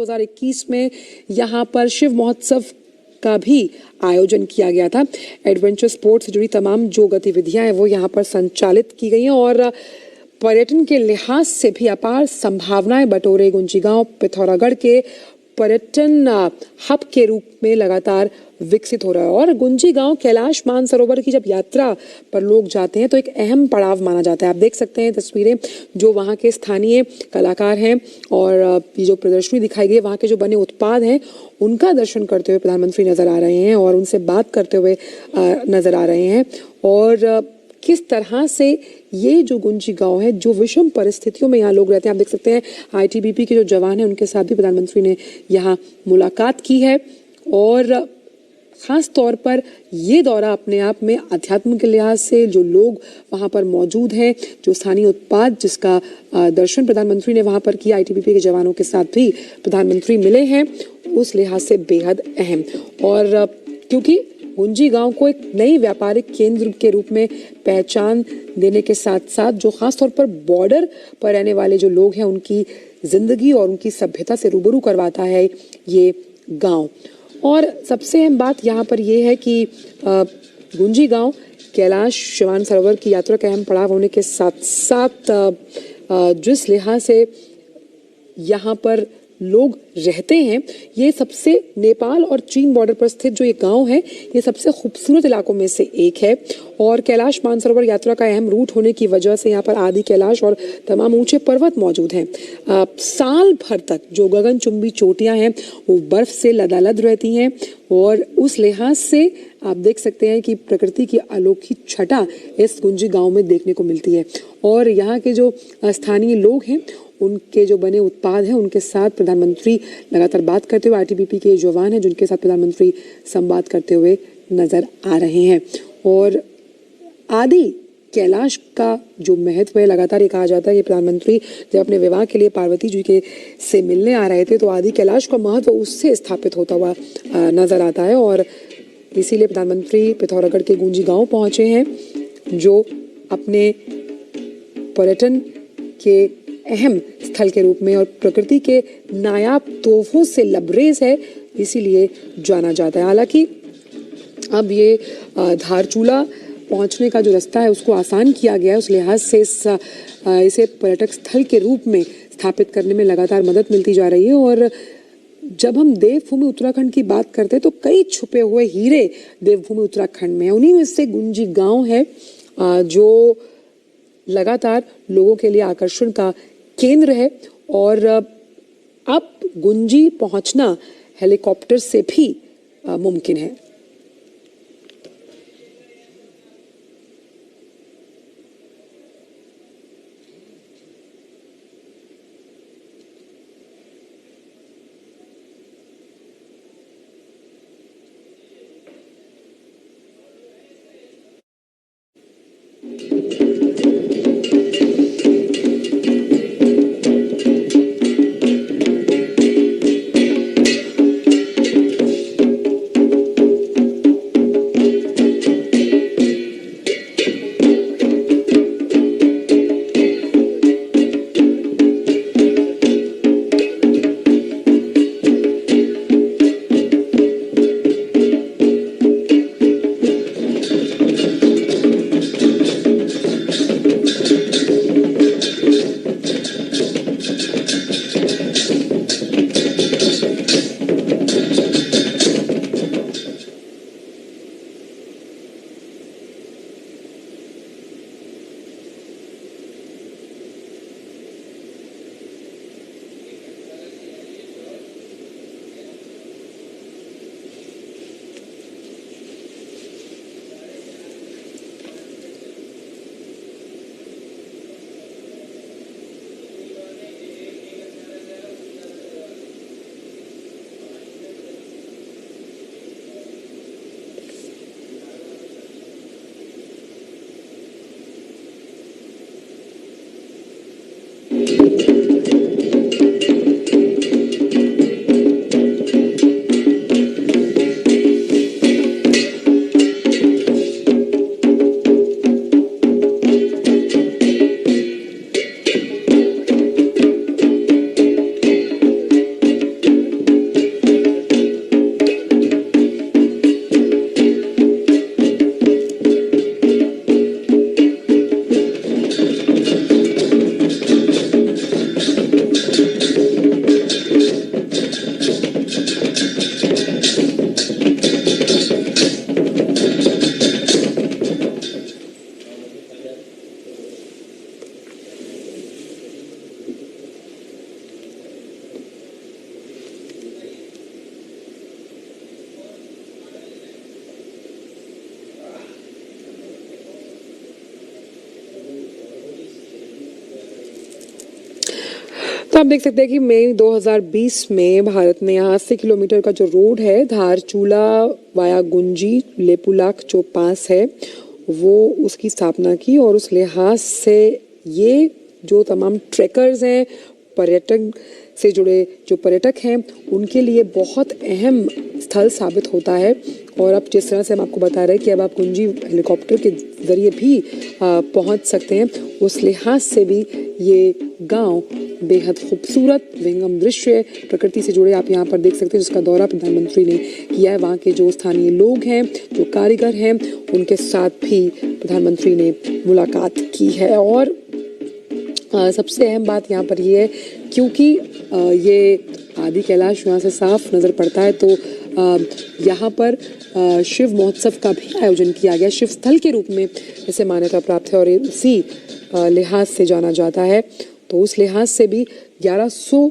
2021 में यहाँ पर शिव महोत्सव का भी आयोजन किया गया था। एडवेंचर स्पोर्ट्स से जुड़ी तमाम जो गतिविधियां हैं वो यहाँ पर संचालित की गई हैं और पर्यटन के लिहाज से भी अपार संभावनाएं बटोरे गुंजी गांव पिथौरागढ़ के पर्यटन हब के रूप में लगातार विकसित हो रहा है। और गुंजी गांव कैलाश मानसरोवर की जब यात्रा पर लोग जाते हैं तो एक अहम पड़ाव माना जाता है। आप देख सकते हैं तस्वीरें जो वहाँ के स्थानीय कलाकार हैं और ये जो प्रदर्शनी दिखाई गई है वहाँ के जो बने उत्पाद हैं उनका दर्शन करते हुए प्रधानमंत्री नजर आ रहे हैं और उनसे बात करते हुए नजर आ रहे हैं। और किस तरह से ये जो गुंजी गांव है जो विषम परिस्थितियों में यहाँ लोग रहते हैं, आप देख सकते हैं आईटीबीपी के जो जवान हैं उनके साथ भी प्रधानमंत्री ने यहाँ मुलाकात की है। और खास तौर पर ये दौरा अपने आप में अध्यात्म के लिहाज से जो लोग वहाँ पर मौजूद हैं, जो स्थानीय उत्पाद जिसका दर्शन प्रधानमंत्री ने वहाँ पर किया, आईटीबीपी के जवानों के साथ भी प्रधानमंत्री मिले हैं, उस लिहाज से बेहद अहम। और क्योंकि गुंजी गांव को एक नई व्यापारिक केंद्र के रूप में पहचान देने के साथ साथ जो खास तौर पर बॉर्डर पर रहने वाले जो लोग हैं उनकी जिंदगी और उनकी सभ्यता से रूबरू करवाता है ये गांव। और सबसे अहम बात यहाँ पर यह है कि गुंजी गांव कैलाश मानसरोवर की यात्रा का अहम पड़ाव होने के साथ साथ जिस लिहाज से यहाँ पर लोग रहते हैं, ये सबसे नेपाल और चीन बॉर्डर पर स्थित जो ये गांव है ये सबसे खूबसूरत इलाकों में से एक है। और कैलाश मानसरोवर यात्रा का अहम रूट होने की वजह से यहाँ पर आदि कैलाश और तमाम ऊंचे पर्वत मौजूद हैं। साल भर तक जो गगनचुंबी चोटियां हैं वो बर्फ से लदालद रहती हैं और उस लिहाज से आप देख सकते हैं कि प्रकृति की अलौकिक छटा इस गुंजी गांव में देखने को मिलती है। और यहाँ के जो स्थानीय लोग हैं उनके जो बने उत्पाद हैं उनके साथ प्रधानमंत्री लगातार बात करते हुए, आईटीबीपी के जवान हैं जिनके साथ प्रधानमंत्री संवाद करते हुए नजर आ रहे हैं। और आदि कैलाश का जो महत्व है, लगातार ये कहा जाता है कि प्रधानमंत्री जब अपने विवाह के लिए पार्वती जी के से मिलने आ रहे थे तो आदि कैलाश का महत्व उससे स्थापित होता हुआ नजर आता है। और इसीलिए प्रधानमंत्री पिथौरागढ़ के गुंजी गांव पहुंचे हैं जो अपने पर्यटन के अहम स्थल के रूप में और प्रकृति के नायाब तोहफों से लबरेज है, इसीलिए जाना जाता है। हालांकि अब ये धारचूला पहुंचने का जो रास्ता है उसको आसान किया गया है, उस लिहाज से इसे पर्यटक स्थल के रूप में स्थापित करने में लगातार मदद मिलती जा रही है। और जब हम देवभूमि उत्तराखंड की बात करते हैं तो कई छुपे हुए हीरे देवभूमि उत्तराखंड में है। उन्हीं में से गुंजी गांव है जो लगातार लोगों के लिए आकर्षण का केंद्र है। और अब गुंजी पहुंचना हेलीकॉप्टर से भी मुमकिन है। आप देख सकते हैं कि मई 2020 में भारत ने यहाँ 80 किलोमीटर का जो रोड है धारचूला वाया गुंजी लेपुलाख जो पास है वो उसकी स्थापना की और उस लिहाज से ये जो तमाम ट्रैकर्स हैं पर्यटन से जुड़े जो पर्यटक हैं उनके लिए बहुत अहम स्थल साबित होता है। और अब जिस तरह से हम आपको बता रहे हैं कि अब आप कुंजी हेलीकॉप्टर के ज़रिए भी पहुंच सकते हैं, उस लिहाज से भी ये गांव बेहद खूबसूरत विहंगम दृश्य प्रकृति से जुड़े आप यहाँ पर देख सकते हैं, जिसका दौरा प्रधानमंत्री ने किया है। वहाँ के जो स्थानीय लोग हैं, जो कारीगर हैं, उनके साथ भी प्रधानमंत्री ने मुलाकात की है। और सबसे अहम बात यहाँ पर ये है क्योंकि ये आदि कैलाश यहाँ से साफ नज़र पड़ता है, तो यहाँ पर शिव महोत्सव का भी आयोजन किया गया, शिव स्थल के रूप में इसे मान्यता प्राप्त है और उसी लिहाज से जाना जाता है। तो उस लिहाज से भी 1100